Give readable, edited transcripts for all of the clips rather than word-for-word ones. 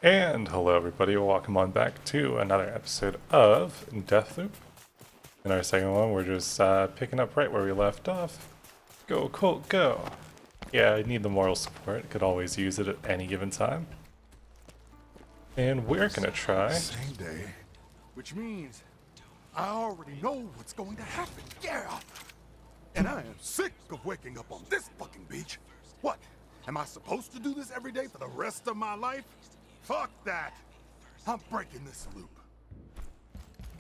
And hello everybody, welcome on back to another episode of Deathloop. In our second one, we're just picking up right where we left off. Go Colt, go! Yeah, I need the moral support, could always use it at any given time. And we're gonna try... Same day, which means I already know what's going to happen, yeah! And I am sick of waking up on this fucking beach. What? Am I supposed to do this every day for the rest of my life? Fuck that! I'm breaking this loop.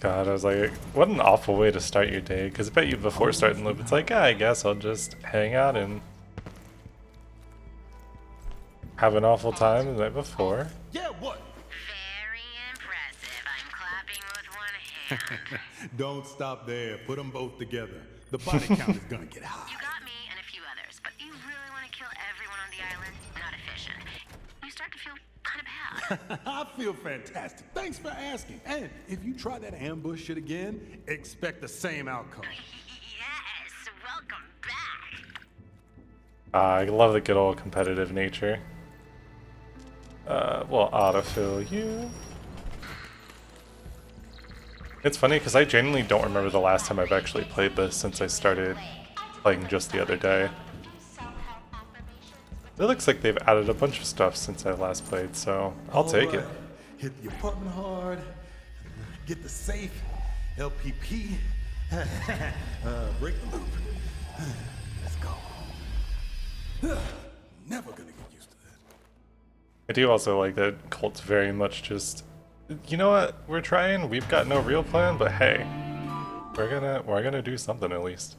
God, I was like, what an awful way to start your day, because I bet you before starting the loop, it's like, I guess I'll just hang out and have an awful time the night before. Yeah, what? Very impressive. I'm clapping with one hand. Don't stop there. Put them both together. The body count is gonna get high. You got me and a few others, but you really want to kill everyone on the island? Not efficient. You start to feel kind of bad. I feel fantastic. Thanks for asking. And if you try that ambush shit again, expect the same outcome. Yes, welcome back. I love the good old competitive nature. We'll autofill you. It's funny because I genuinely don't remember the last time I've actually played this since I started playing just the other day. It looks like they've added a bunch of stuff since I last played, so I'll take it. Hit the apartment hard. Get the safe. LPP. Break the loop. Let's go. Never gonna get used to that. I do also like that Colt's very much just, you know what, we're trying, we've got no real plan, but hey, we're gonna do something at least.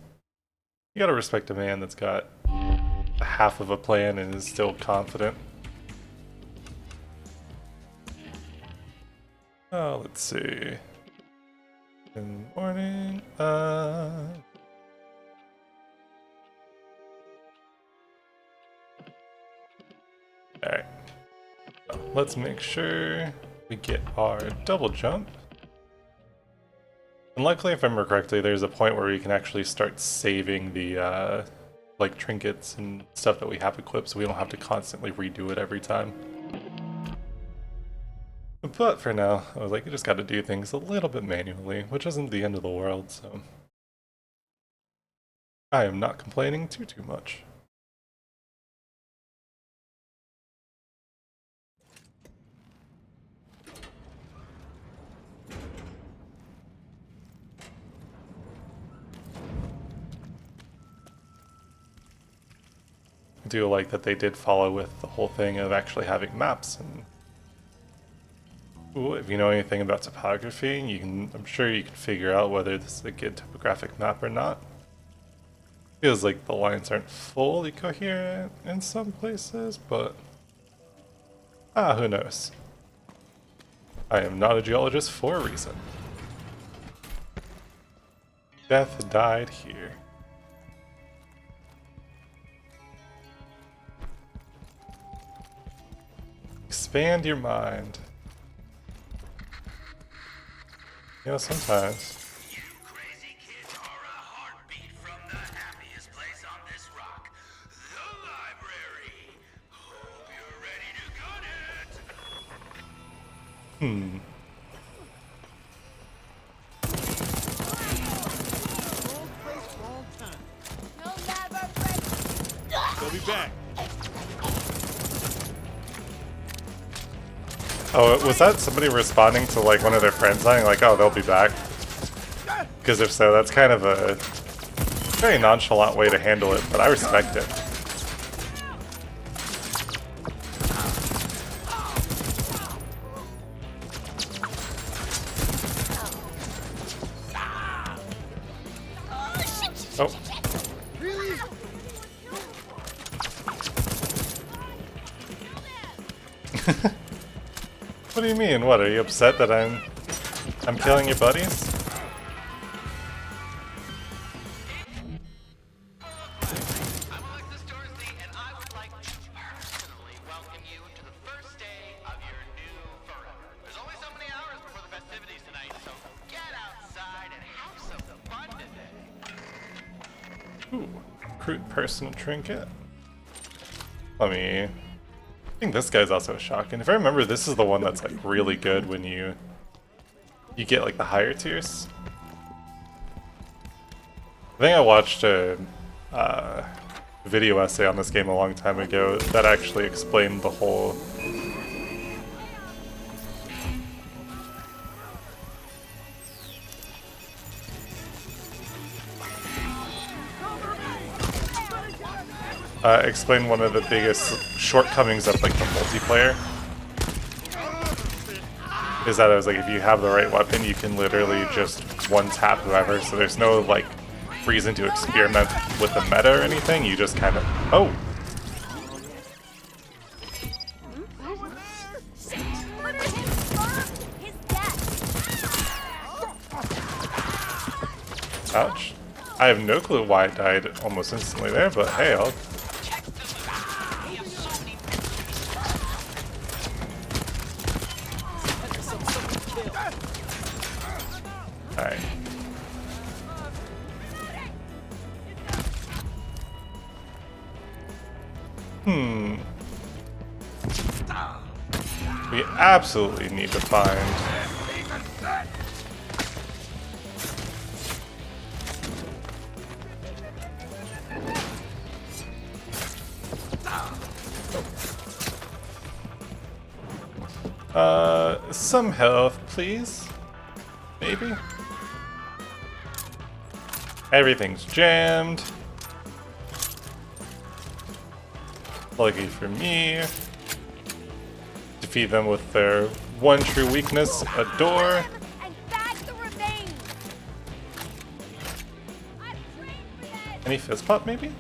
You gotta respect a man that's got half of a plan and is still confident. Oh, let's see. Good morning. Alright. Let's make sure we get our double jump. And luckily, if I remember correctly, there's a point where we can actually start saving the like trinkets and stuff that we have equipped, so we don't have to constantly redo it every time. But for now, I was like, you just got to do things a little bit manually, which isn't the end of the world, so I am not complaining too much. I do like that they did follow with the whole thing of actually having maps, and ooh, if you know anything about topography, I'm sure you can figure out whether this is a good topographic map or not. Feels like the lines aren't fully coherent in some places, but who knows. I am not a geologist for a reason. Death died here. Expand your mind. You know, sometimes. You crazy kids are a heartbeat from the happiest place on this rock, the library. Hope you're ready to gun it. They'll be back. Oh, was that somebody responding to like one of their friends saying like, oh, they'll be back? Because if so, that's kind of a very nonchalant way to handle it, but I respect it. Oh. What do you mean? What, are you upset that I'm killing your buddies? I'm Alexis Dorothy, and I would like to personally welcome you to the first day of your new forever. There's only so many hours before the festivities tonight, so get outside and have some fun today. Ooh, crude personal trinket. Let me I think this guy's also a shotgun. If I remember, this is the one that's like really good when you get like the higher tiers. I think I watched a video essay on this game a long time ago that actually explained the whole explain one of the biggest shortcomings of like the multiplayer is that I was like, if you have the right weapon, you can literally just one tap whoever. So there's no like reason to experiment with the meta or anything. You just kind of ouch. I have no clue why I died almost instantly there, but hey, I'll... Alright. We absolutely need to find... some health, please. Maybe? Everything's jammed. Lucky for me. Defeat them with their one true weakness, a door. Any fizz pop, maybe?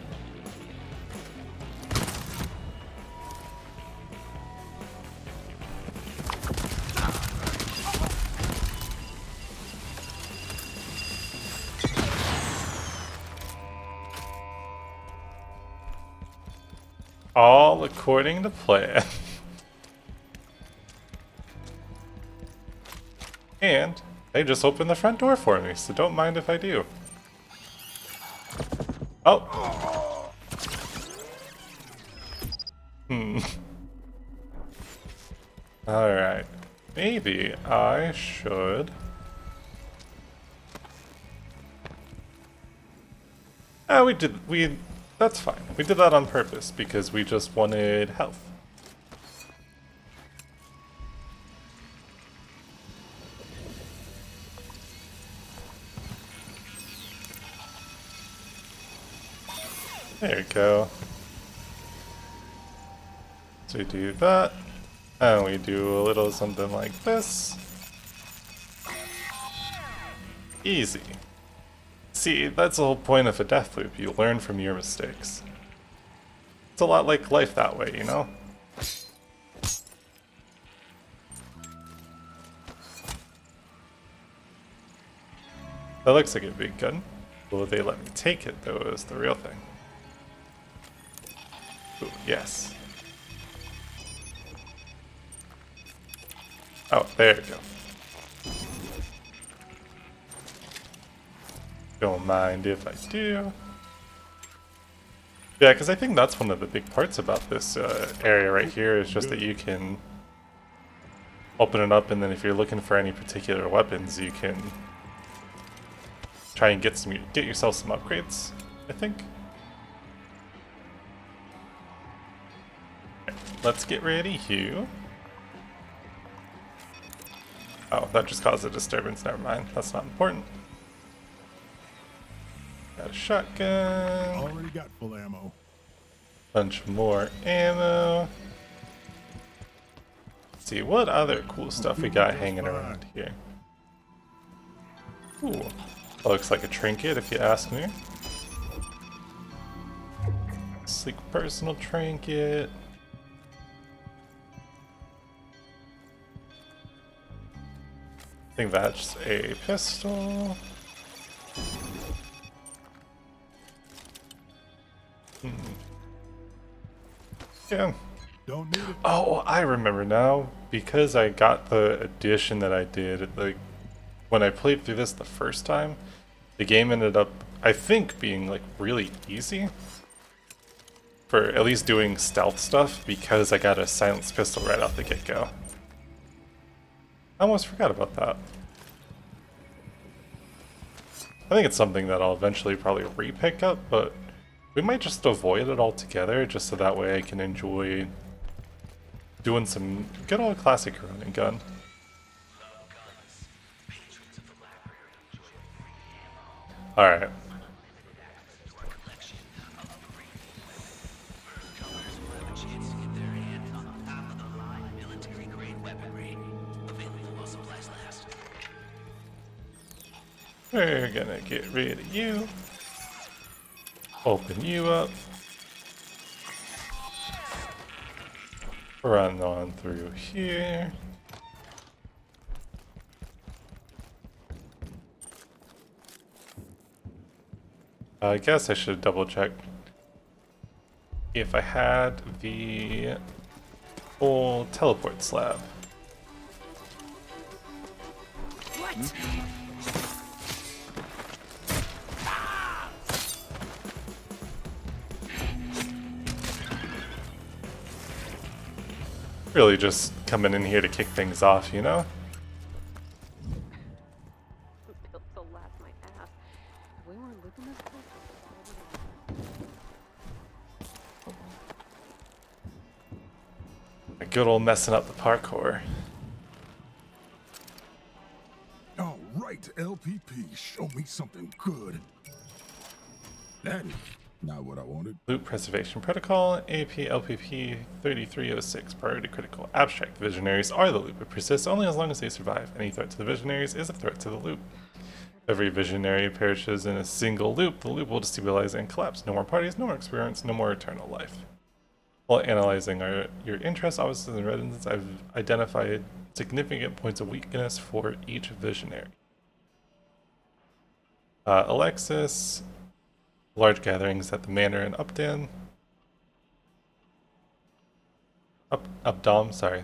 All according to plan. And they just opened the front door for me, so don't mind if I do. Oh. Alright. Maybe I should... That's fine. We did that on purpose because we just wanted health. There we go. So we do that, and we do a little something like this. Easy. See, that's the whole point of a Deathloop. You learn from your mistakes. It's a lot like life that way, you know? That looks like a big gun. Will they let me take it, though, is the real thing. Ooh, yes. Oh, there you go. Don't mind if I do. Yeah, because I think that's one of the big parts about this area right here is just that you can open it up, and then if you're looking for any particular weapons, you can try and get yourself some upgrades, I think. Okay, let's get ready here. Oh, that just caused a disturbance. Never mind. That's not important. Got a shotgun. Already got full ammo. Bunch more ammo. Let's see what other cool stuff we got hanging around here. Ooh, looks like a trinket if you ask me. Sleek personal trinket. I think that's a pistol. Yeah. Don't need it. Oh, I remember now. Because I got the edition that I did, like when I played through this the first time, the game ended up, I think, being like really easy. for at least doing stealth stuff because I got a silenced pistol right off the get-go. I almost forgot about that. I think it's something that I'll eventually probably re-pick up, but we might just avoid it altogether just so that way I can enjoy doing some good old classic run and gun. Alright. We're gonna get rid of you. Open you up. Run on through here. I guess I should double check if I had the full teleport slab. What? Really just coming in here to kick things off, you know? Built to last my ass. If we weren't living this close, A good old messing up the parkour. All right, LPP, show me something good. That is not what I wanted. Loop Preservation Protocol, AP LPP 3306, Priority Critical. Abstract Visionaries are the loop. It persists only as long as they survive. Any threat to the Visionaries is a threat to the loop. Every Visionary perishes in a single loop. The loop will destabilize and collapse. No more parties, no more experience, no more eternal life. While analyzing your interests, offices, and residents, I've identified significant points of weakness for each Visionary. Alexis, large gatherings at the manor in Updom, sorry.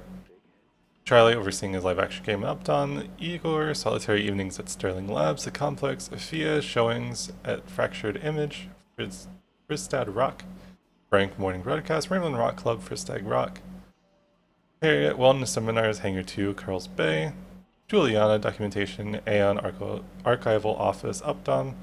Charlie overseeing his live action game in Updom. Igor, solitary evenings at Sterling Labs, the complex. Afia, showings at Fractured Image, Fristad Rock. Frank, morning broadcast. Raymond Rock Club, Fristag Rock. Harriet, wellness seminars, Hangar 2, Carl's Bay. Juliana, documentation, Aeon Archival Office, Updom.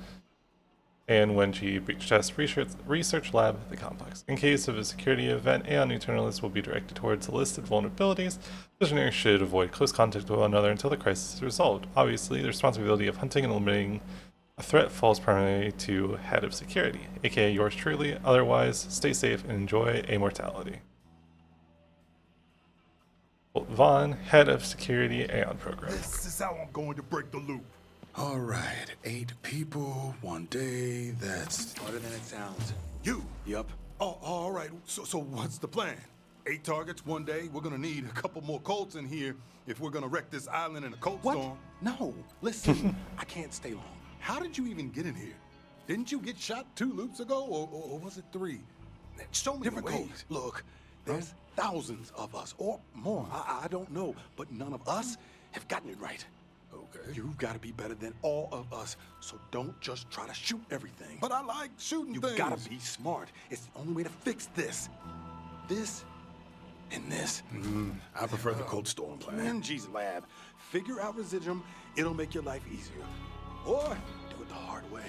And when she breach test research lab at the complex. In case of a security event, Aeon Eternalists will be directed towards the listed vulnerabilities. Visionaries should avoid close contact with one another until the crisis is resolved. Obviously, the responsibility of hunting and eliminating a threat falls primarily to Head of Security, aka yours truly. Otherwise, stay safe and enjoy immortality. Vaughn, Head of Security, Aeon Program. This is how I'm going to break the loop. All right, 8 people, 1 day, that's... Harder than it sounds. You? Yup. Oh, all right. So what's the plan? 8 targets, 1 day. We're gonna need a couple more Colts in here if we're gonna wreck this island in a Colt What? storm. No, listen, I can't stay long. How did you even get in here? Didn't you get shot 2 loops ago, or was it 3? Show me Different the way. codes. Look, there's thousands of us, or more, I don't know, but none of us have gotten it right. Okay. You've got to be better than all of us, so don't just try to shoot everything. But I like shooting things. You gotta be smart. It's the only way to fix this. This and this. I prefer the Colt storm plan. Menji's lab. Figure out residuum, it'll make your life easier. Or do it the hard way.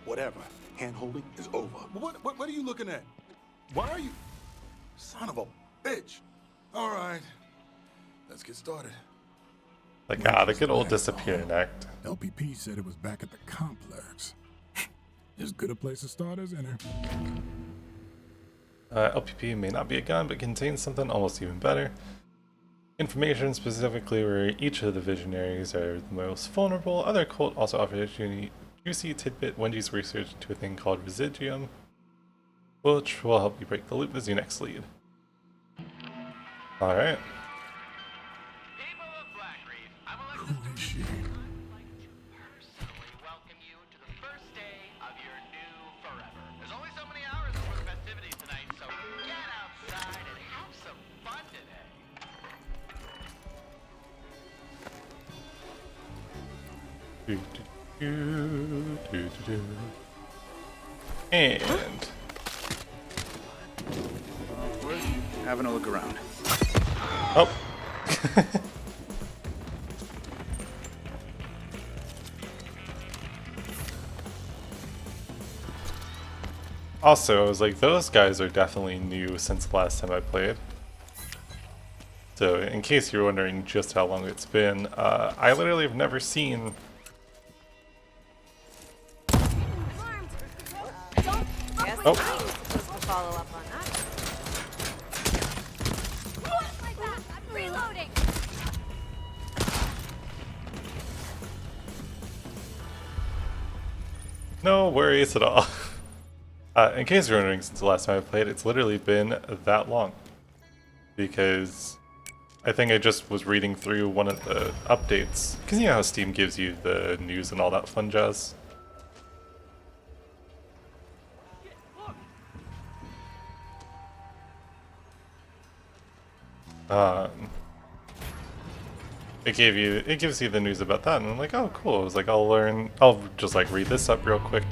Whatever. Hand-holding is over. What are you looking at? Why are you... Son of a bitch. All right. Let's get started. Like, the good old disappearing act. LPP said it was back at the complex. As good a place to start as any. LPP may not be a gun, but contains something almost even better. Information specifically where each of the visionaries are the most vulnerable. Other cult also offers a juicy tidbit. Wendy's research into a thing called residuum, which will help you break the loop as your next lead. Alright. People of Blackreef, I would like Who is she? personally welcome you to the first day of your new forever. There's only so many hours before the festivities tonight, so get outside and have some fun today. And having a look around. Oh. Also, I was like, those guys are definitely new since the last time I played. So, in case you're wondering just how long it's been, I literally have never seen... Guess Oh. I'm supposed to follow up on that. I'm reloading. No worries at all. In case you're wondering, since the last time I played, it's literally been that long. Because I think I just was reading through one of the updates. Because you know how Steam gives you the news and all that fun jazz? It gives you the news about that, and I'm like, oh cool. I was like, I'll just like read this up real quick.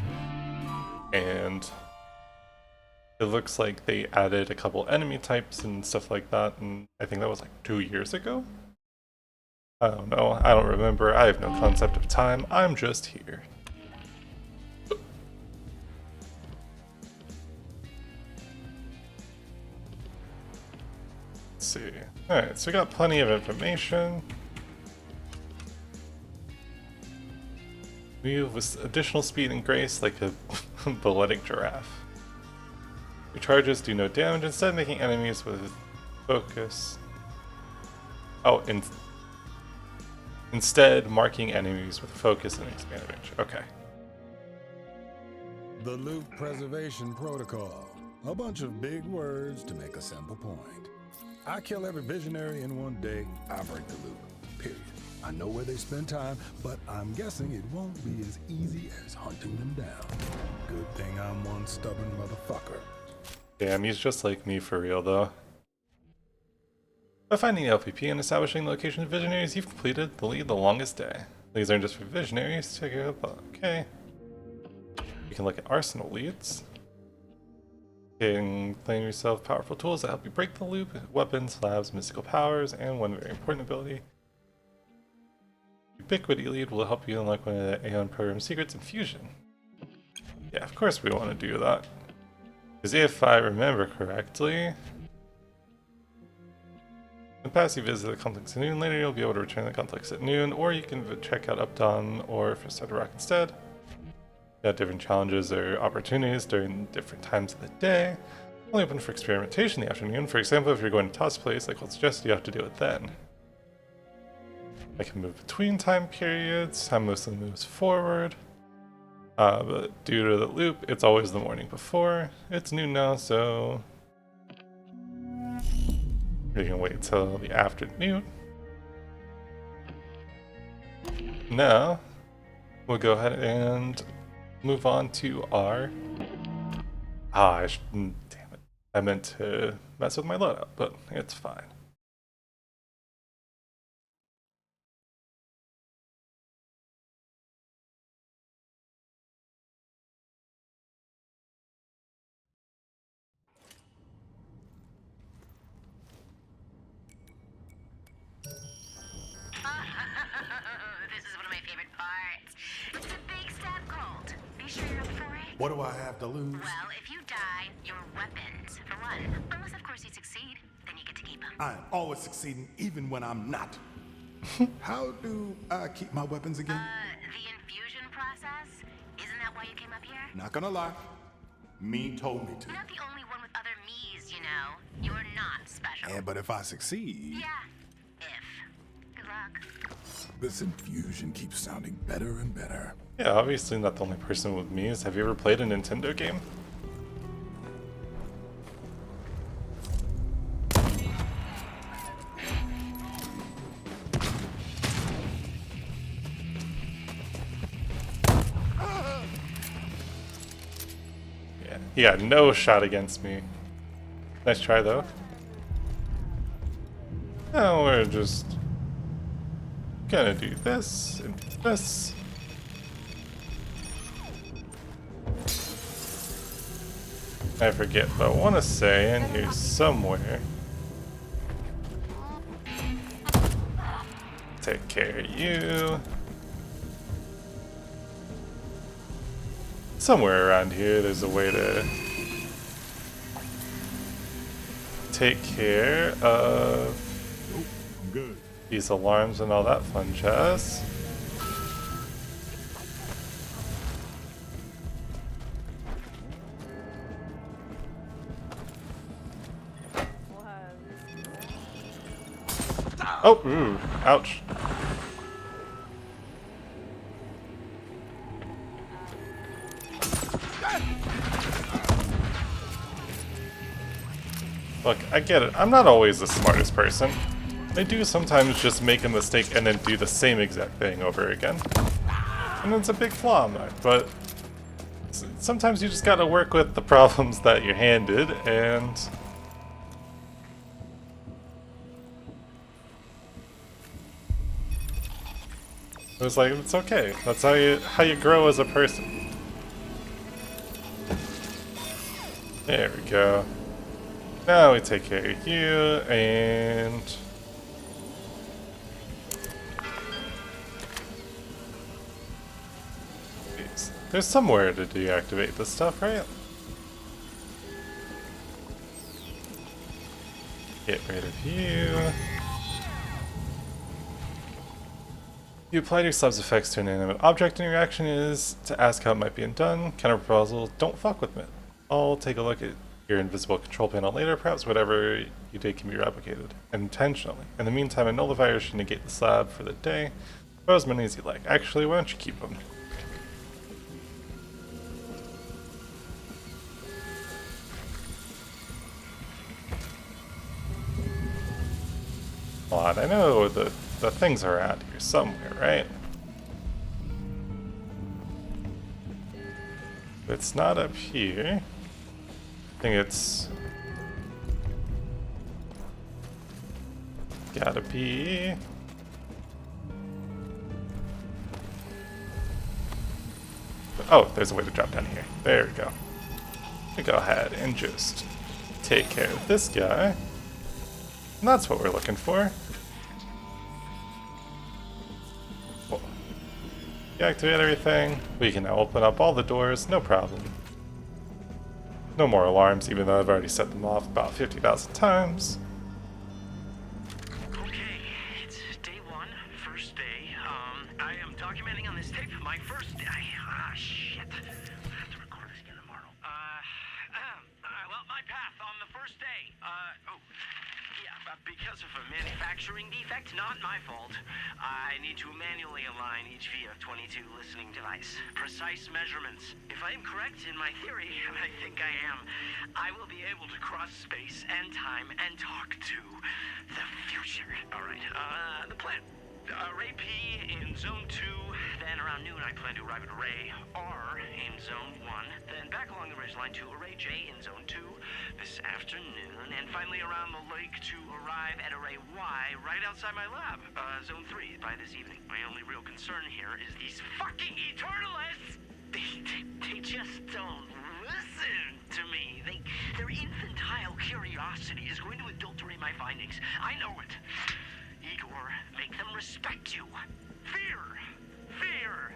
And it looks like they added a couple enemy types and stuff like that, and I think that was like 2 years ago? I don't know, I don't remember, I have no concept of time, I'm just here. Let's see. Alright, so we got plenty of information. Move with additional speed and grace like a balletic giraffe. Your charges do no damage, instead making enemies with focus. Oh, instead marking enemies with focus and expand range. Okay. The loop preservation protocol. A bunch of big words to make a simple point. I kill every visionary in one day, I break the loop. Period. I know where they spend time, but I'm guessing it won't be as easy as hunting them down. Good thing I'm one stubborn motherfucker. Damn, he's just like me for real though. By finding the LPP and establishing the location of visionaries, you've completed the lead the longest day. These aren't just for visionaries, check it out. Okay. You can look at arsenal leads. You can claim yourself powerful tools that help you break the loop, weapons, labs, mystical powers, and one very important ability. Ubiquity lead will help you unlock one of the Aeon program secrets in Fusion. Yeah, of course we want to do that. Because if I remember correctly, in the past you visit the complex at noon, later you'll be able to return to the complex at noon, or you can check out Updawn or First Side Rock instead. You have different challenges or opportunities during different times of the day. Only open for experimentation in the afternoon. For example, if you're going to Toss Place, like what's suggested, you have to do it then. I can move between time periods. Time mostly moves forward. But due to the loop, it's always the morning before. It's noon now, so we can wait till the afternoon. Now, we'll go ahead and move on to our... damn it. I meant to mess with my loadout, but it's fine. This is one of my favorite parts. It's a big stab cold. Are you sure you're up for it? What do I have to lose? Well, if you die, your weapons, for one. Unless, of course, you succeed, then you get to keep them. I'm always succeeding, even when I'm not. How do I keep my weapons again? The infusion process? Isn't that why you came up here? Not gonna lie. Me told me to. You're not the only one with other me's, you know. You're not special. Yeah, but if I succeed... Yeah. If. Good luck. This infusion keeps sounding better and better. Yeah, obviously not the only person with me's. Have you ever played a Nintendo game? Yeah, he got no shot against me. Nice try though. Now we're just gonna do this and this. I forget, but I want to say in here somewhere Take care of you. Somewhere around here there's a way to take care of I'm good. these alarms and all that fun jazz. Oh, ooh, ouch. Look, I get it. I'm not always the smartest person. I do sometimes just make a mistake and then do the same exact thing over again. And it's a big flaw in mine, but sometimes you just gotta work with the problems that you're handed, and it was like, it's okay. That's how you grow as a person. There we go. Now we take care of you, and there's somewhere to deactivate this stuff, right? Get rid of you. You applied your subs effects to an inanimate object, and your action is to ask how it might be undone. Counter proposal, don't fuck with it. I'll take a look at your invisible control panel later. Perhaps whatever you did can be replicated intentionally. In the meantime, a nullifier should negate the slab for the day. Throw as many as you like. Actually, why don't you keep them? Come on, I know the things are around here somewhere, right? It's not up here. I think it's gotta be. Oh, there's a way to drop down here. There we go. We go ahead and just take care of this guy. And that's what we're looking for. Cool. Deactivate everything. We can now open up all the doors, no problem. No more alarms, even though I've already set them off about 50,000 times. Okay, it's day one, first day. I am documenting on this tape my first day. Ah, shit. I have to record this again tomorrow. Well, my path on the first day. Because of a manufacturing defect, not my fault. I need to manually align each VF-22 listening device. Precise measurements. If I am correct in my theory, and I think I am, I will be able to cross space and time and talk to the future. Alright, the plan. Array P in Zone 2, then around noon I plan to arrive at Array R in Zone 1, then back along the ridgeline to Array J in Zone 2 this afternoon, and finally around the lake to arrive at Array Y right outside my lab, Zone 3, by this evening. My only real concern here is these fucking Eternalists! They just don't listen to me. Their infantile curiosity is going to adulterate my findings. I know it. Igor, make them respect you. Fear! Fear!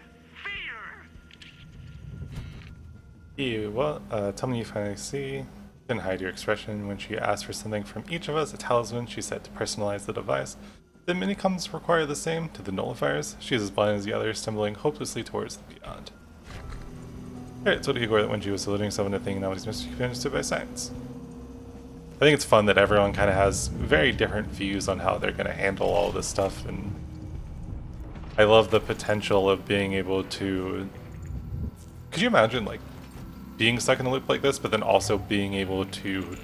Fear! Ew, what? Tell me you finally see. Didn't hide your expression when she asked for something from each of us, a talisman she said to personalize the device. The minicoms require the same to the nullifiers. She is as blind as the others, stumbling hopelessly towards the beyond. Alright, told Igor that when she was saluting someone to think now he's misunderstood by science. I think it's fun that everyone kind of has very different views on how they're going to handle all this stuff, and I love the potential of being able to... Could you imagine, like, being stuck in a loop like this, but then also being able to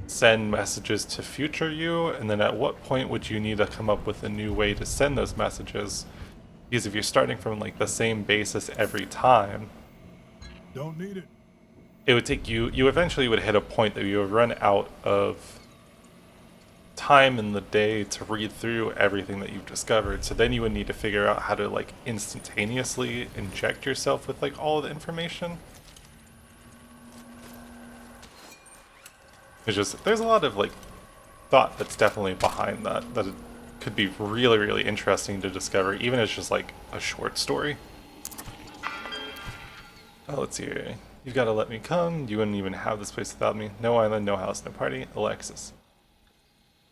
send messages to future you, and then at what point would you need to come up with a new way to send those messages? Because if you're starting from, like, the same basis every time... Don't need it. It would take you eventually would hit a point that you would run out of time in the day to read through everything that you've discovered. So then you would need to figure out how to, like, instantaneously inject yourself with, like, all of the information. It's just, there's a lot of, like, thought that's definitely behind that could be really, really interesting to discover, even as just like a short story. Oh, let's see here. You gotta let me come. You wouldn't even have this place without me. No island, no house, no party. Alexis.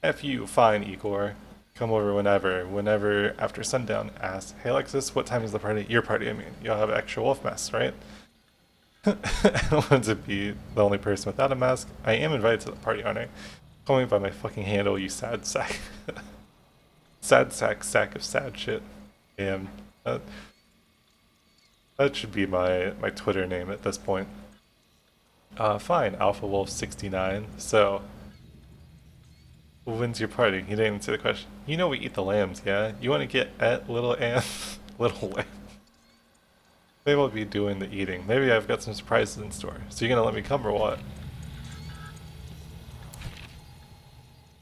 F you, fine, Igor. Come over whenever after sundown. Ask, hey Alexis, what time is the party? Your party, I mean. You'll have extra wolf masks, right? I don't want to be the only person without a mask. I am invited to the party, aren't I? Call me by my fucking handle, you sad sack. Sad sack of sad shit. Damn. That should be my Twitter name at this point. Fine, Alpha Wolf 69. So, when's your party? He didn't answer the question. You know we eat the lambs, yeah? You want to get at little lamb? Little lamb. Maybe I'll be doing the eating. Maybe I've got some surprises in store. So you're gonna let me come or what?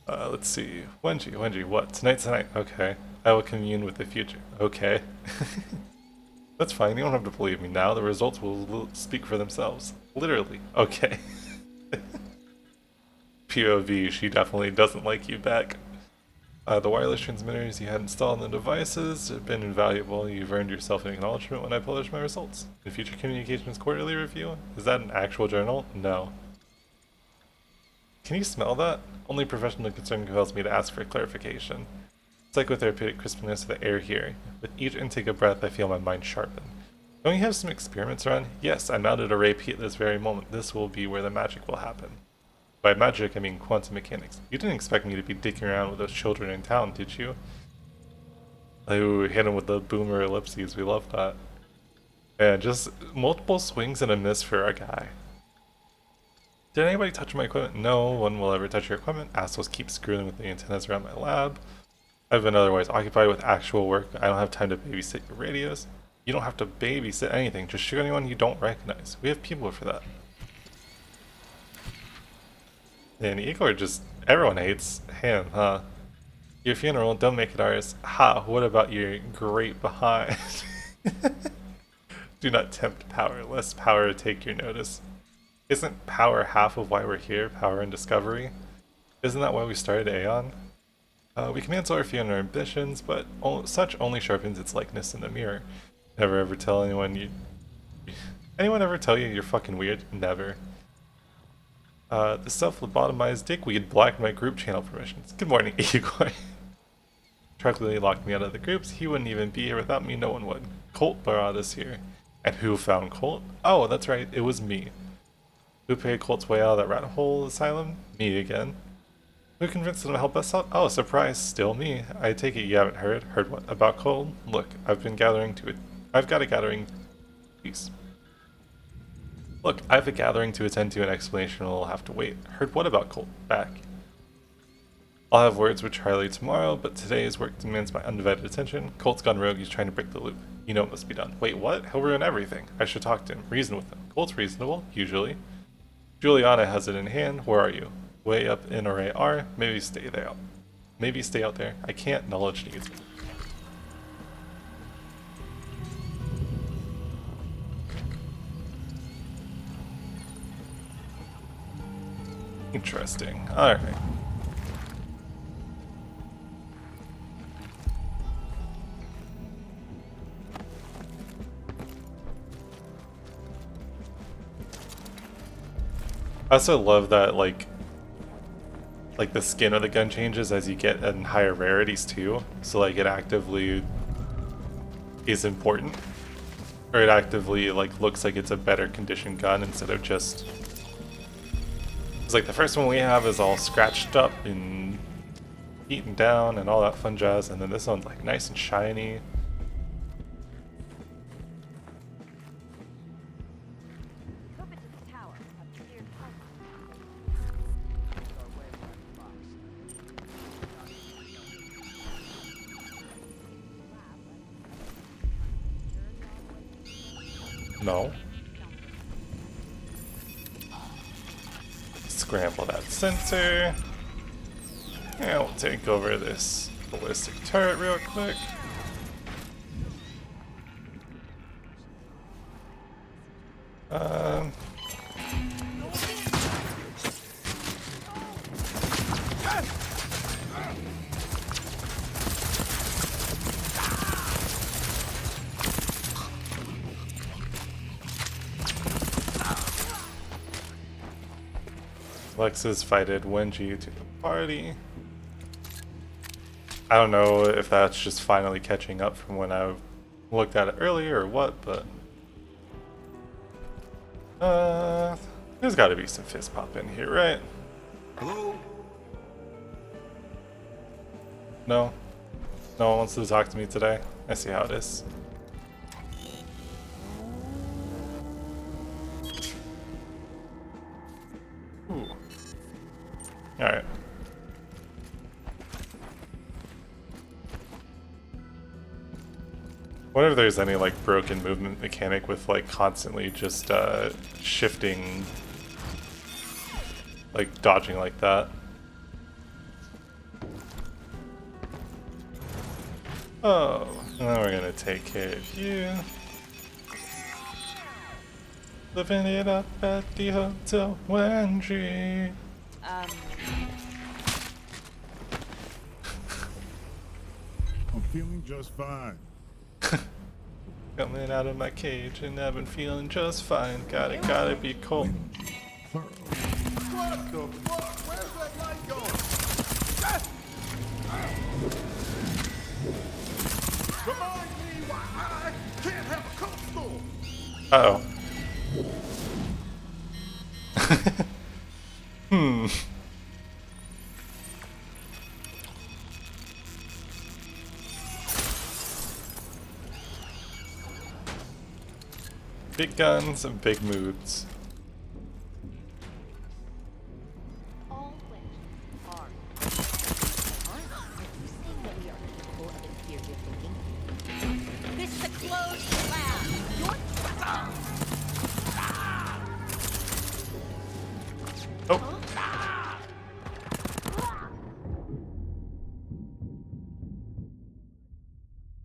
Let's see. Wenji, what? Tonight. Okay. I will commune with the future. Okay. That's fine, you don't have to believe me now. The results will speak for themselves. Literally. Okay. POV, she definitely doesn't like you back. The wireless transmitters you had installed on the devices have been invaluable. You've earned yourself an acknowledgement when I publish my results. In future communications quarterly review? Is that an actual journal? No. Can you smell that? Only professional concern compels me to ask for clarification. Psychotherapeutic crispness of the air here. With each intake of breath, I feel my mind sharpen. Don't you have some experiments run? Yes, I mounted a Ray P at this very moment. This will be where the magic will happen. By magic, I mean quantum mechanics. You didn't expect me to be dicking around with those children in town, did you? Ooh, hit him with the boomer ellipses. We love that. And just multiple swings and a miss for our guy. Did anybody touch my equipment? No one will ever touch your equipment. Assholes keep screwing with the antennas around my lab. I've been otherwise occupied with actual work. I don't have time to babysit your radios. You don't have to babysit anything. Just shoot anyone you don't recognize. We have people for that. And Igor just... everyone hates him, huh? Your funeral, don't make it ours. Ha, what about your great behind? Do not tempt power, lest power take your notice. Isn't power half of why we're here? Power and discovery? Isn't that why we started Aeon? We can cancel our fear and our ambitions, but such only sharpens its likeness in the mirror. Never ever tell anyone anyone ever tell you you're fucking weird? Never. The self-lobotomized dickweed blocked my group channel permissions. Good morning, Igor. Truckily locked me out of the groups. He wouldn't even be here without me, no one would. Colt brought us here. And who found Colt? Oh, that's right, it was me. Who paid Colt's way out of that rat hole asylum? Me again. Who convinced him to help us out? Oh, surprise, still me. I take it you haven't heard. Heard what? About Colt? Look, I've got a gathering... Peace. Look, I have a gathering to attend to, an explanation will have to wait. Heard what about Colt? Back. I'll have words with Charlie tomorrow, but today's work demands my undivided attention. Colt's gone rogue, he's trying to break the loop. You know it must be done. Wait, what? He'll ruin everything. I should talk to him. Reason with him. Colt's reasonable, usually. Juliana has it in hand. Where are you? Way up in Array R. Maybe stay there. Maybe stay out there. I can't. Knowledge needs me. Interesting. Alright. I also love that, like the skin of the gun changes as you get in higher rarities too. So like it actively is important. Or it actively like looks like it's a better conditioned gun instead of just... It's like the first one we have is all scratched up and eaten down and all that fun jazz, and then this one's like nice and shiny. No. Scramble that sensor. And we'll take over this ballistic turret real quick. Lexus invited Wenji to the party. I don't know if that's just finally catching up from when I looked at it earlier or what, but there's got to be some fist pop in here, right? Hello? No? No one wants to talk to me today? I see how it is. Ooh. Alright. Wonder if there's any like broken movement mechanic with like constantly just shifting, like dodging like that. Oh, now we're gonna take care of you. Living it up at the Hotel Wendy. I'm feeling just fine. Coming out of my cage and I've been feeling just fine. Gotta be cold. What the fuck? Where's that light going? Remind me why I can't have a coat store. Uh oh. Big guns and big moods. All wet are. Aren't you saying that we are capable of inferior thinking? This is a closed lab. You're Oh.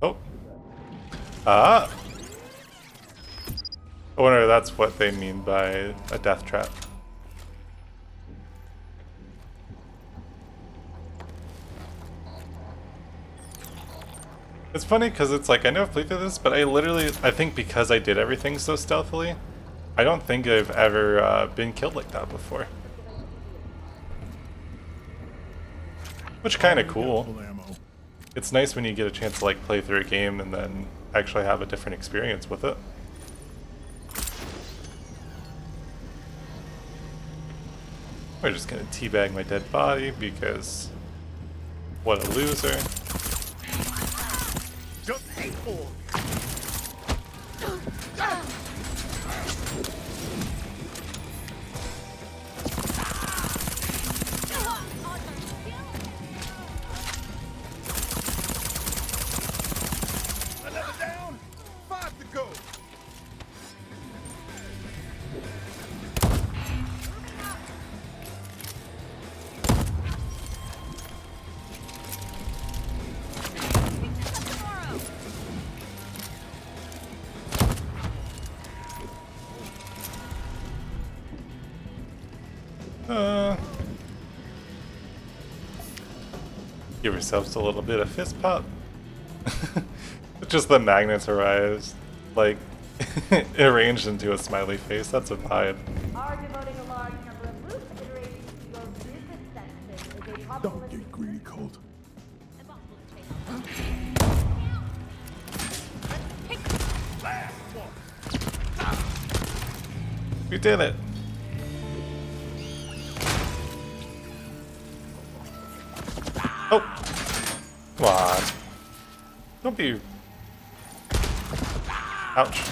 Oh. Ah. I wonder if that's what they mean by a death trap. It's funny because it's like, I know I've played through this, but I think because I did everything so stealthily, I don't think I've ever been killed like that before. Which kind of cool. It's nice when you get a chance to like play through a game and then actually have a different experience with it. We're just gonna teabag my dead body because what a loser. Just hateful. Another down. 5 to go. Give yourselves a little bit of fist pop. Just the magnets arise, like arranged into a smiley face. That's a vibe. Are devoting a large number of loop iterations to your business section is a Don't probabilistic get greedy, Colt. Last one. We did it. Oh, come on. Don't be. Ouch.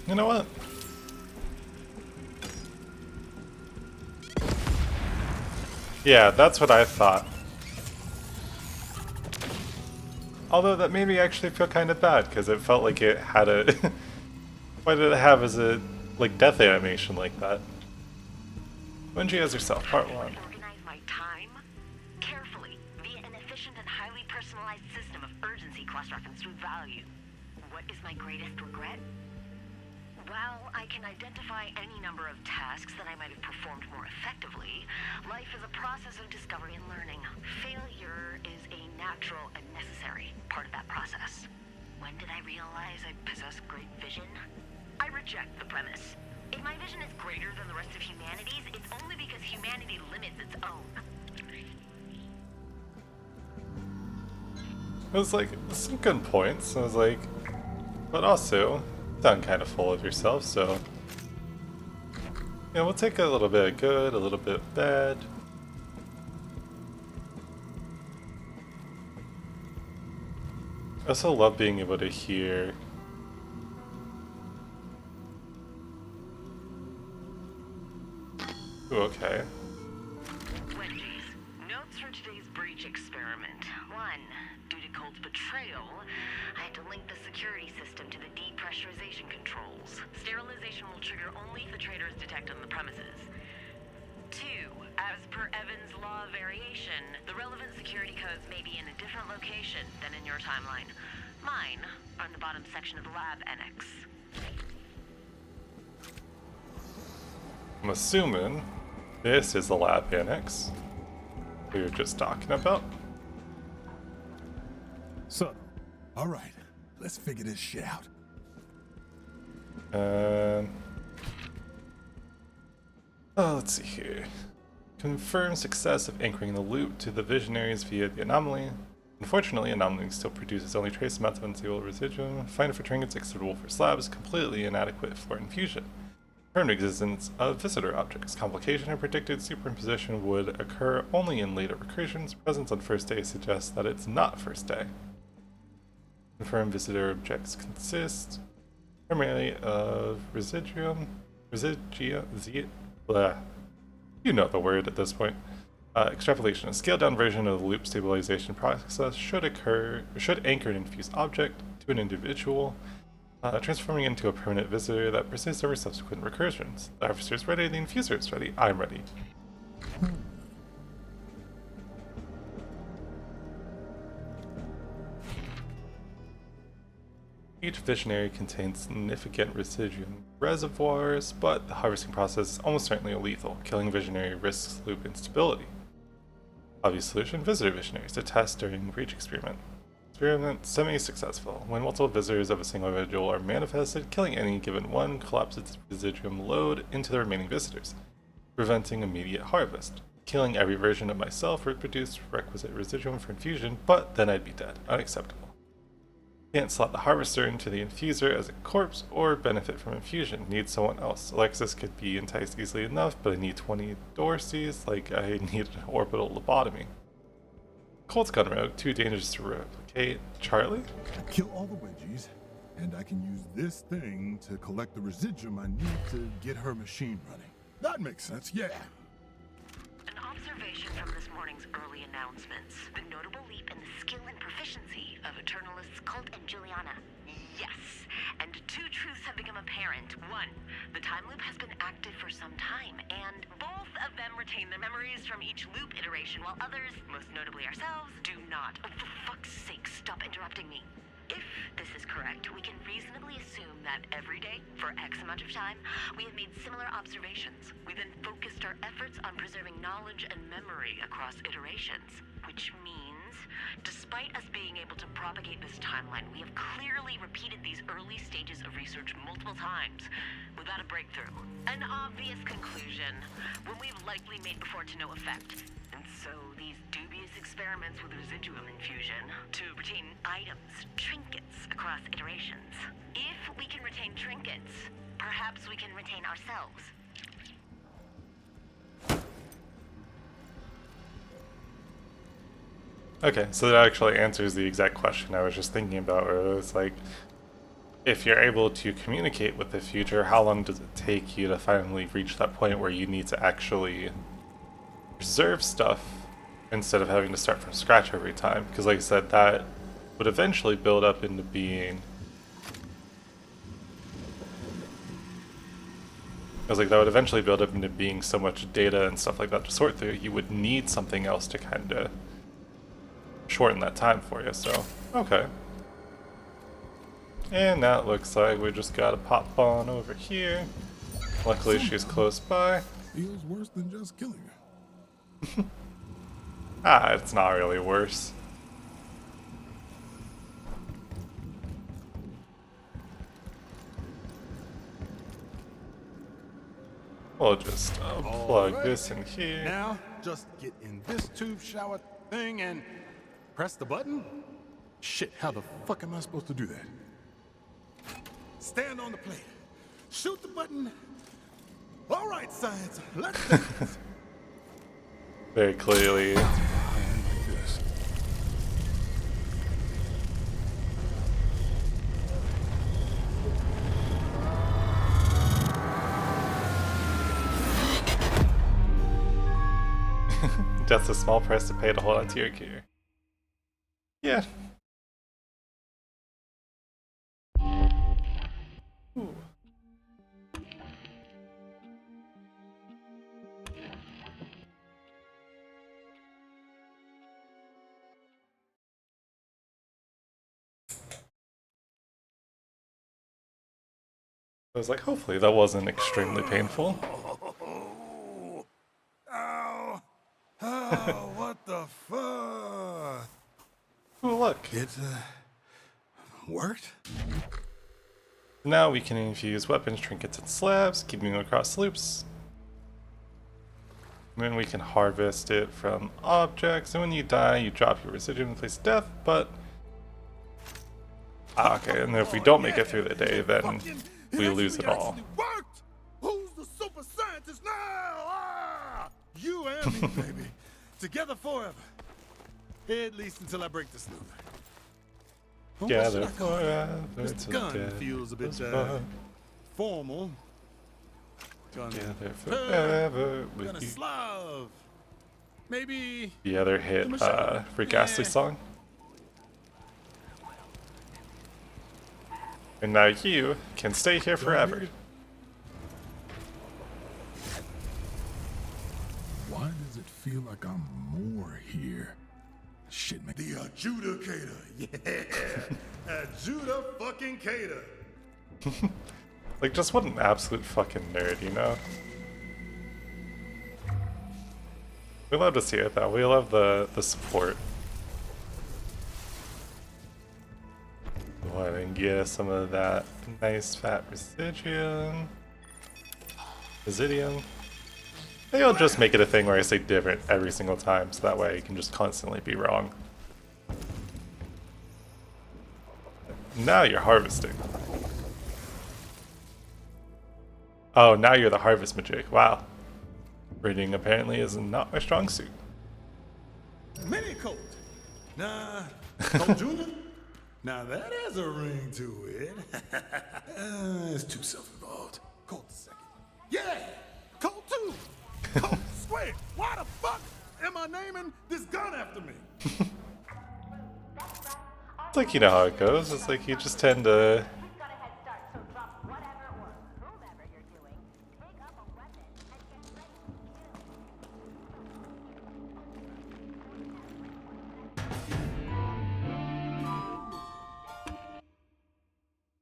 You know what? Yeah, that's what I thought. Although that made me actually feel kind of bad, because it felt like it had a... Why did it have as a, like, death animation like that? Wenji as herself, part 1. Organize my time carefully via an efficient and highly personalized system of urgency cross-reference with value. What is my greatest regret? While I can identify any number of tasks that I might have performed more effectively, life is a process of discovery and learning. Failure is a natural and necessary part of that process. When did I realize I possess great vision? I reject the premise. If my vision is greater than the rest of humanity's, it's only because humanity limits its own. It was like, some good points. I was like, but also, you sound kind of full of yourself, so. Yeah, we'll take a little bit of good, a little bit of bad. I also love being able to hear. Ooh, okay. Wedgies. Notes for today's breach experiment. 1. Due to Colt's betrayal, I had to link the security system to the depressurization controls. Sterilization will trigger only if the traitor is detected on the premises. 2. As per Evans' law of variation, the relevant security codes may be in a different location than in your timeline. Mine are in the bottom section of the lab annex. I'm assuming this is the lab annex we were just talking about. So, all right, let's figure this shit out. Let's see here. Confirm success of anchoring the loop to the visionaries via the anomaly. Unfortunately, anomaly still produces only trace amounts of unstable residuum. Find for trinkets acceptable for slabs, completely inadequate for infusion. Confirmed existence of visitor objects. Complication or predicted superimposition would occur only in later recursions. Presence on first day suggests that it's not first day. Confirmed visitor objects consist primarily of you know the word at this point. Extrapolation. A scaled-down version of the loop stabilization process should anchor an infused object to an individual, transforming into a permanent visitor that persists over subsequent recursions. The harvester is ready, the infuser is ready, I'm ready. Each visionary contains significant residuum reservoirs, but the harvesting process is almost certainly lethal. Killing visionary risks loop instability. Obvious solution: visitor visionaries to test during breach experiment. Experiment semi-successful. When multiple visitors of a single individual are manifested, killing any given one collapses its residuum load into the remaining visitors, preventing immediate harvest. Killing every version of myself would produce requisite residuum for infusion, but then I'd be dead. Unacceptable. Can't slot the harvester into the infuser as a corpse or benefit from infusion. Need someone else. Alexis could be enticed easily enough, but I need 20 Dorseys like I need an orbital lobotomy. Colt's gone rogue, too dangerous to replicate. Charlie? Kill all the wedgies, and I can use this thing to collect the residuum I need to get her machine running. That makes sense, yeah. An observation from this morning's early announcements. The notable leap in the skill and proficiency of Eternalists Colt and Juliana. Yes, and two truths have become apparent. One, the time loop has been active for some time, and both of them retain their memories from each loop iteration, while others, most notably ourselves, do not. Oh, for fuck's sake, stop interrupting me. If this is correct, we can reasonably assume that every day, for X amount of time, we have made similar observations. We then focused our efforts on preserving knowledge and memory across iterations, which means, despite us being able to propagate this timeline, we have clearly repeated these early stages of research multiple times, without a breakthrough. An obvious conclusion, one we've likely made before to no effect. And so these dubious experiments with residuum infusion to retain items, trinkets across iterations. If we can retain trinkets, perhaps we can retain ourselves. Okay, so that actually answers the exact question I was just thinking about, where it was like, if you're able to communicate with the future, how long does it take you to finally reach that point where you need to actually preserve stuff instead of having to start from scratch every time? Because like I said, that would eventually build up into being... that would eventually build up into being so much data and stuff like that to sort through, you would need something else to kind of shorten that time for you, so, okay. And now it looks like we just gotta pop on over here. Luckily she's close by. Feels worse than just killing her. It's not really worse. We'll just plug Alright. this in here. Now, just get in this tube shower thing and press the button? Shit, how the fuck am I supposed to do that? Stand on the plate. Shoot the button. All right, science, let's do this. Very clearly. Like this. Death's a small price to pay to hold on to your gear. Yeah. Ooh. I was like, hopefully that wasn't extremely painful. Ow. Oh, what the fuck? Ooh, look. It, worked? Now we can infuse weapons, trinkets, and slabs, keeping them across loops. And then we can harvest it from objects, and when you die, you drop your residuum in place of death, but... okay, and if we don't make it through the day, then we lose it all. Worked. Who's the super scientist now? Ah! You and me, baby. Together forever. At least until I break this loop. Well, what should Together I call it? forever. This till gun death feels a bit us part. formal. Gonna Together turn, forever with gonna you. slove. Maybe The other hit, Freak Astley song. And now you can stay here forever. Why does it feel like I'm more here? Shit, man. the adjudicator. Yeah. Adjuda-fucking-cator. Like, just what an absolute fucking nerd, you know? We love to see it though. We love the support. Go ahead and get some of that nice fat residuum. Residuum. Maybe I'll just make it a thing where I say different every single time, so that way I can just constantly be wrong. Now you're harvesting. Oh, now you're the harvest magic. Wow. Breeding apparently is not my strong suit. Mini Colt. Nah. Colt Jr.? Now that has a ring to it. It's too self-involved. Colt the second. Yeah! Colt 2! Colt squared! Why the fuck am I naming this gun after me? It's like, you know how it goes. It's like you just tend to... You've got a head start, so drop whatever or whomever you're doing. Pick up a weapon and get ready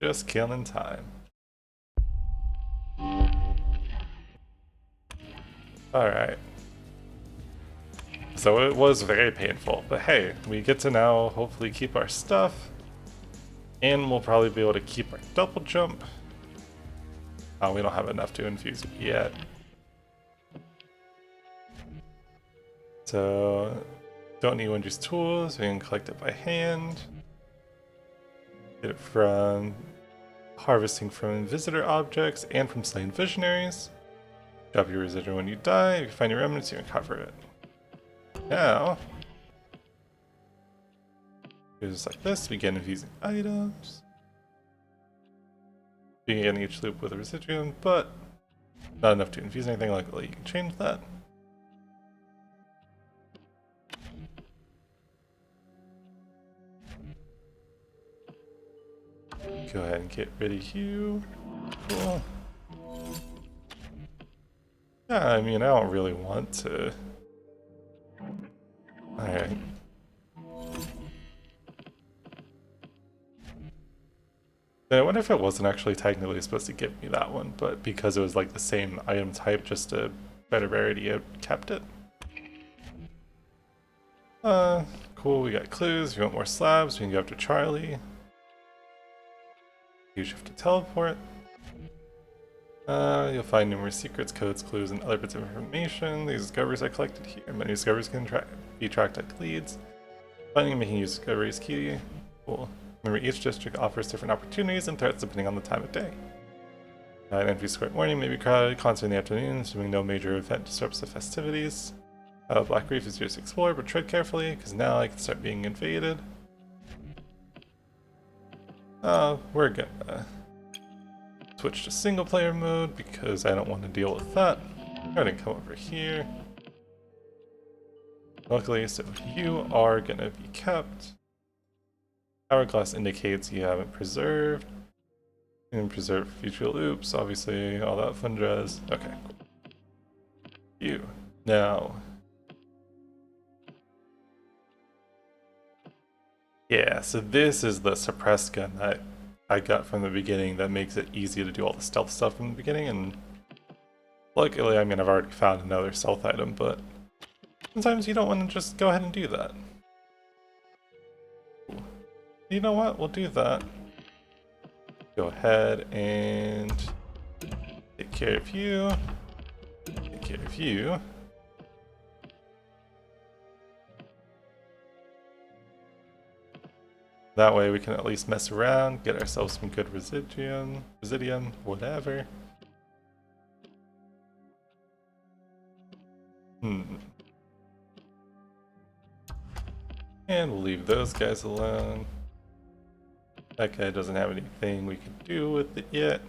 to just killing time. Alright. So it was very painful, but hey, we get to now hopefully keep our stuff. And we'll probably be able to keep our double jump. We don't have enough to infuse it yet. So, don't need Wendy's tools, we can collect it by hand. Get it from harvesting from visitor objects and from slain visionaries. Drop your residual when you die. If you find your remnants, you can cover it. Now, just like this, begin infusing items. Begin each loop with a residuum, but not enough to infuse anything. Luckily, you can change that. Go ahead and get rid of you. Cool. Yeah, I mean, I don't really want to. Alright. I wonder if it wasn't actually technically supposed to give me that one, but because it was like the same item type, just a better rarity, it kept it. Cool, we got clues. If you want more slabs, we can go after Charlie. You have to teleport. You'll find numerous secrets, codes, clues, and other bits of information. These discoveries are collected here. Many discoveries can be tracked like leads. Finding and making use discovery is key. Cool. Remember, each district offers different opportunities and threats depending on the time of day. An entry square morning may be crowded, concert in the afternoon, assuming no major event disrupts the festivities. Black Reef is yours to explore, but tread carefully, because now I can start being invaded. We're gonna switch to single player mode, because I don't want to deal with that. I'm gonna come over here. Luckily, so you are gonna be kept. Hourglass indicates you haven't preserved. And preserve future loops, obviously, all that fun jazz. Okay, cool. You. Now. Yeah, so this is the suppressed gun that I got from the beginning that makes it easy to do all the stealth stuff from the beginning, and luckily, I mean, I've already found another stealth item, but sometimes you don't want to just go ahead and do that. You know what? We'll do that. Go ahead and take care of you. Take care of you. That way we can at least mess around, get ourselves some good residium, whatever. And we'll leave those guys alone. That guy doesn't have anything we can do with it yet.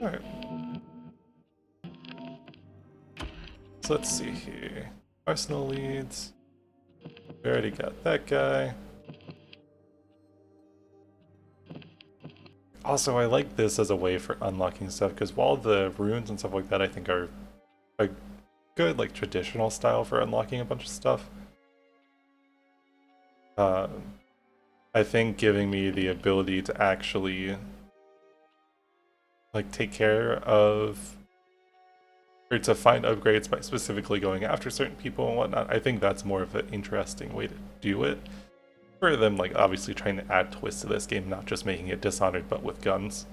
Alright. So let's see here. Arsenal leads. We already got that guy. Also, I like this as a way for unlocking stuff, because while the runes and stuff like that I think are a good, like, traditional style for unlocking a bunch of stuff, I think giving me the ability to actually, like, take care of, or to find upgrades by specifically going after certain people and whatnot, I think that's more of an interesting way to do it. For them, like, obviously trying to add twists to this game, not just making it Dishonored, but with guns.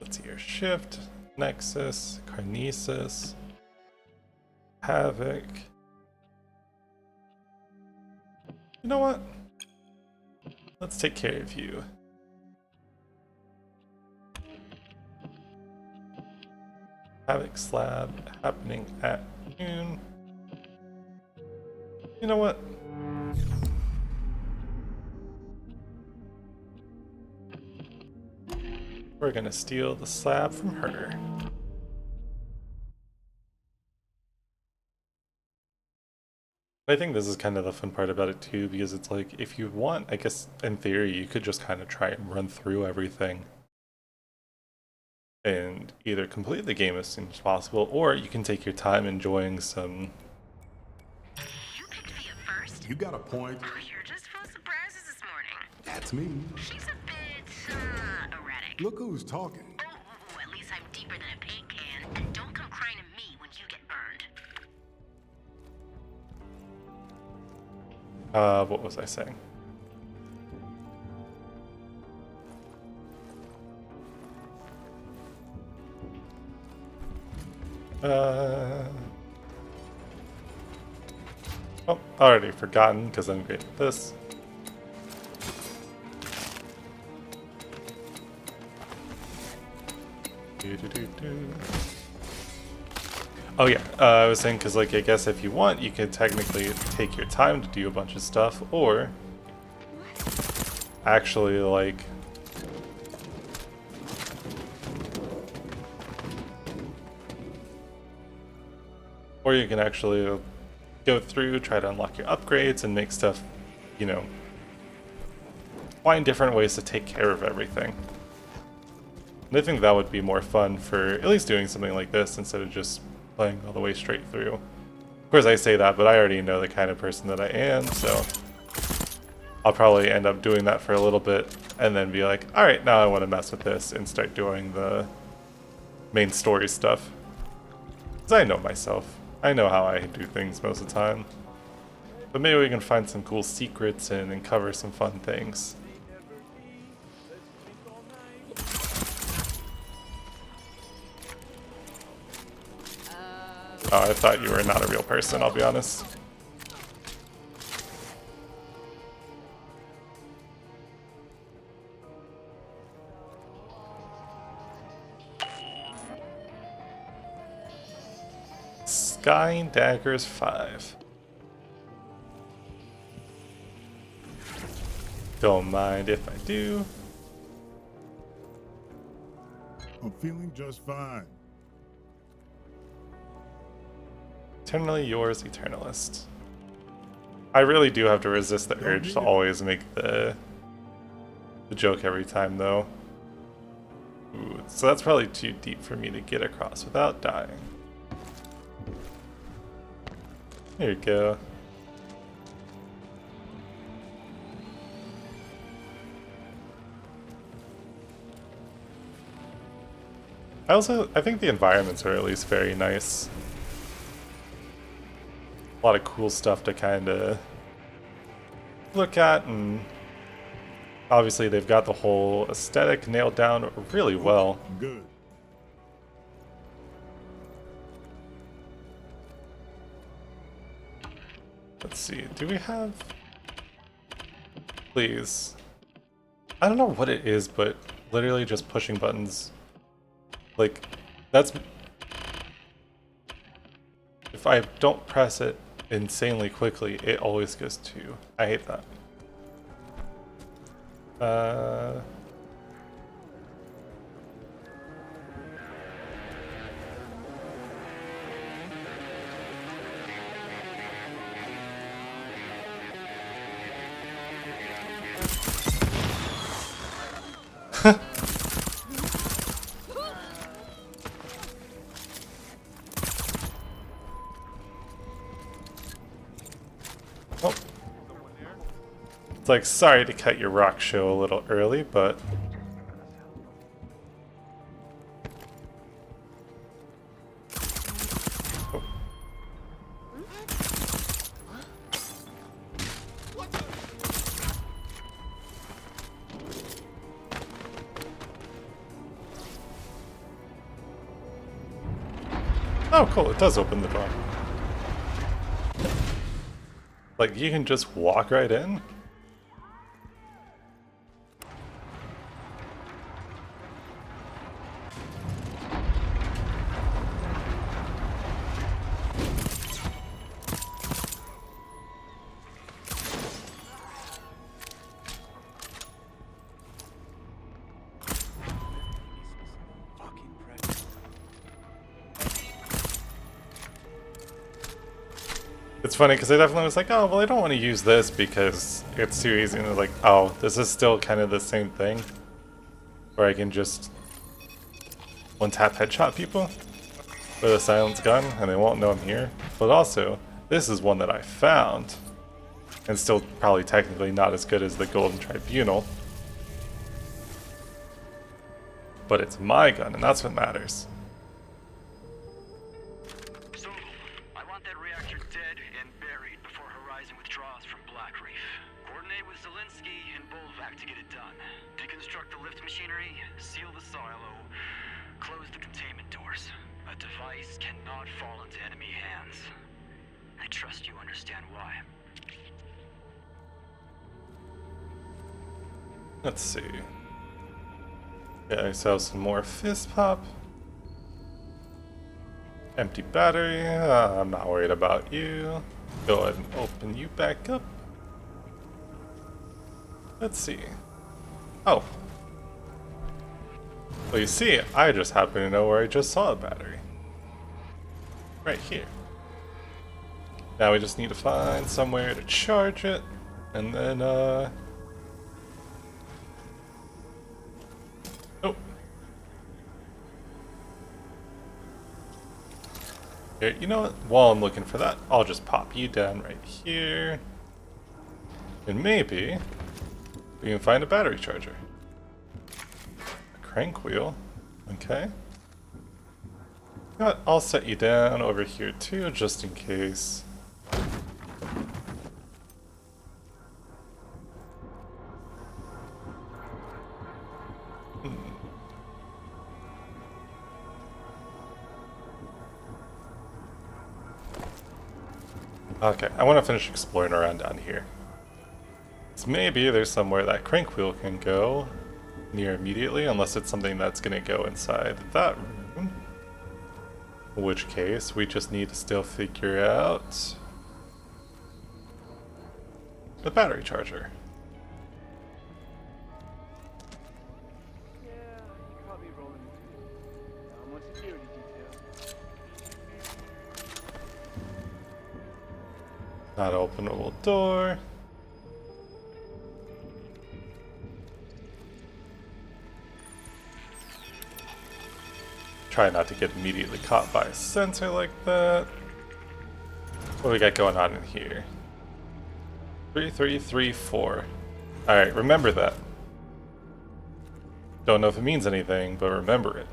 Let's see here. Shift, Nexus, Carnesis, Havoc. You know what? Let's take care of you. Havoc Slab happening at noon. You know what? We're gonna steal the slab from her. I think this is kind of the fun part about it too, because it's like, if you want, I guess in theory, you could just kind of try and run through everything and either complete the game as soon as possible, or you can take your time enjoying some... You picked me up first? You got a point. Oh, you're just full of surprises this morning. That's me. She's a bit, erratic. Look who's talking. Oh, at least I'm deeper than a paint can. And don't come crying to me when you get burned. What was I saying? Oh, already forgotten because I'm great at this. Oh yeah, I was saying because, like, I guess if you want, you could technically take your time to do a bunch of stuff, or actually, like, or you can actually go through, try to unlock your upgrades and make stuff, you know, find different ways to take care of everything. And I think that would be more fun for at least doing something like this instead of just playing all the way straight through. Of course I say that, but I already know the kind of person that I am, so I'll probably end up doing that for a little bit and then be like, alright, now I want to mess with this and start doing the main story stuff. Because I know myself. I know how I do things most of the time. But maybe we can find some cool secrets and cover some fun things. Oh, I thought you were not a real person, I'll be honest. Sky Daggers 5. Don't mind if I do. I'm feeling just fine. Eternally yours, Eternalist. I really do have to resist the urge to always make the joke every time, though. Ooh, so that's probably too deep for me to get across without dying. There you go. I think the environments are at least very nice. A lot of cool stuff to kind of look at, and obviously they've got the whole aesthetic nailed down really well. Good. Let's see, do we have... Please. I don't know what it is, but literally just pushing buttons. Like, that's... If I don't press it insanely quickly, it always goes to. I hate that. Oh. It's like, sorry to cut your rock show a little early, but... Oh. Oh, cool, it does open the door. Like, you can just walk right in? It's funny because I definitely was like, oh, well, I don't want to use this because it's too easy. And they're like, oh, this is still kind of the same thing. Where I can just one-tap headshot people with a silenced gun and they won't know I'm here. But also, this is one that I found. And still probably technically not as good as the Golden Tribunal. But it's my gun, and that's what matters. Let's see. Yeah, I saw some more fist pop. Empty battery. I'm not worried about you. Go ahead and open you back up. Let's see. Oh. Well, you see, I just happen to know where I just saw a battery. Right here. Now we just need to find somewhere to charge it, and then, Oh. Here, you know what? While I'm looking for that, I'll just pop you down right here. And maybe we can find a battery charger. A crank wheel. Okay. You know what? I'll set you down over here too, just in case. Okay, I want to finish exploring around down here. So maybe there's somewhere that crank wheel can go near immediately, unless it's something that's going to go inside that room. In which case, we just need to still figure out the battery charger. Yeah, you caught me rolling. Now I'm on security detail. Not an openable door. Try not to get immediately caught by a sensor like that. What do we got going on in here? 3334. Alright, remember that. Don't know if it means anything, but remember it.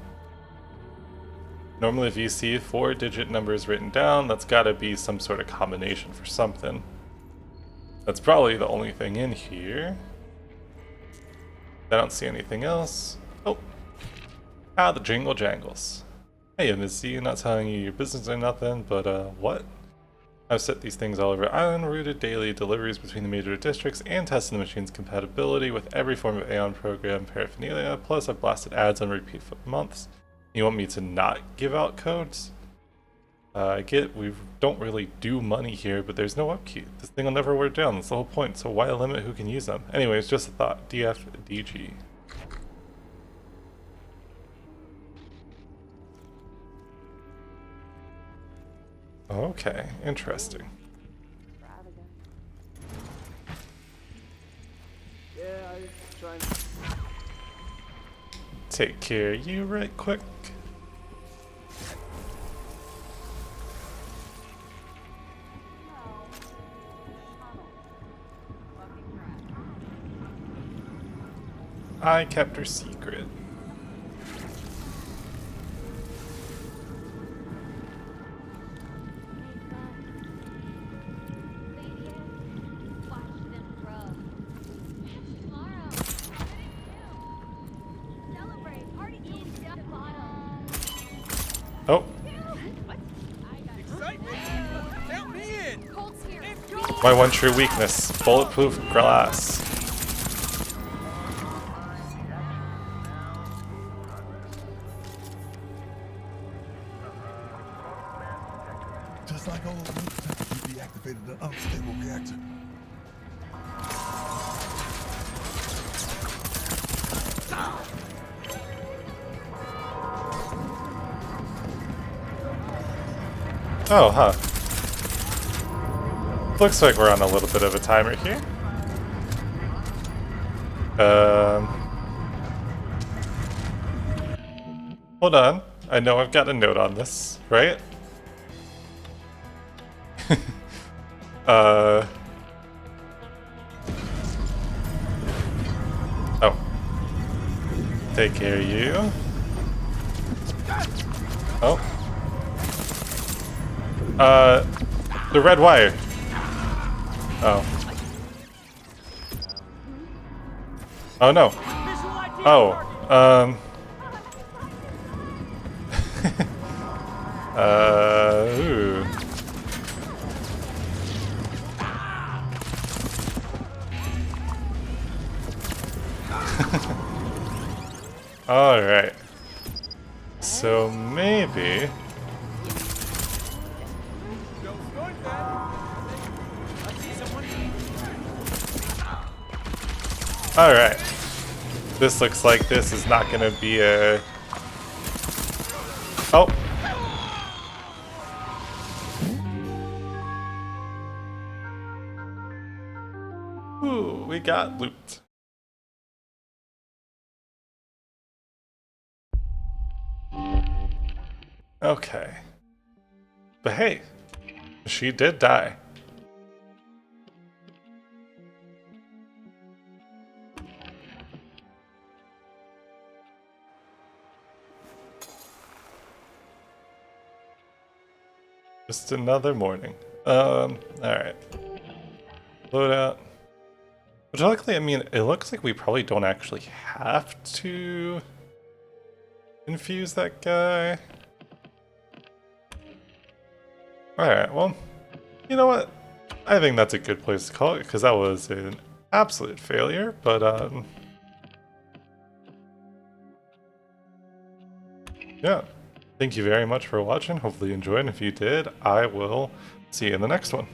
Normally if you see 4-digit numbers written down, that's gotta be some sort of combination for something. That's probably the only thing in here. I don't see anything else. Oh. Ah, the jingle jangles. Hey, MSC, not telling you your business or nothing, but what? I've set these things all over island, routed daily deliveries between the major districts, and tested the machine's compatibility with every form of Aeon program paraphernalia, plus I've blasted ads on repeat for months. You want me to not give out codes? I get we don't really do money here, but there's no upkeep. This thing will never wear down, that's the whole point, so why limit who can use them? Anyways, just a thought. DFDG. Okay, interesting. Yeah, I was trying. Take care of you right quick. I kept her secret. Oh. My one true weakness, bulletproof glass. Just like old you deactivated the unstable reactor. Oh, huh. Looks like we're on a little bit of a timer here. Hold on. I know I've got a note on this, right? Oh. Take care of you. Oh. The red wire. Oh. Oh no. Oh, ooh. Alright. So maybe... Alright. This looks like this is not gonna be a... Oh! Ooh, we got loot. Okay. But hey, she did die. Just another morning. Alright. Load out. Which luckily, I mean, it looks like we probably don't actually have to infuse that guy. Alright, well, you know what? I think that's a good place to call it, because that was an absolute failure, but yeah. Thank you very much for watching. Hopefully you enjoyed, and if you did, I will see you in the next one.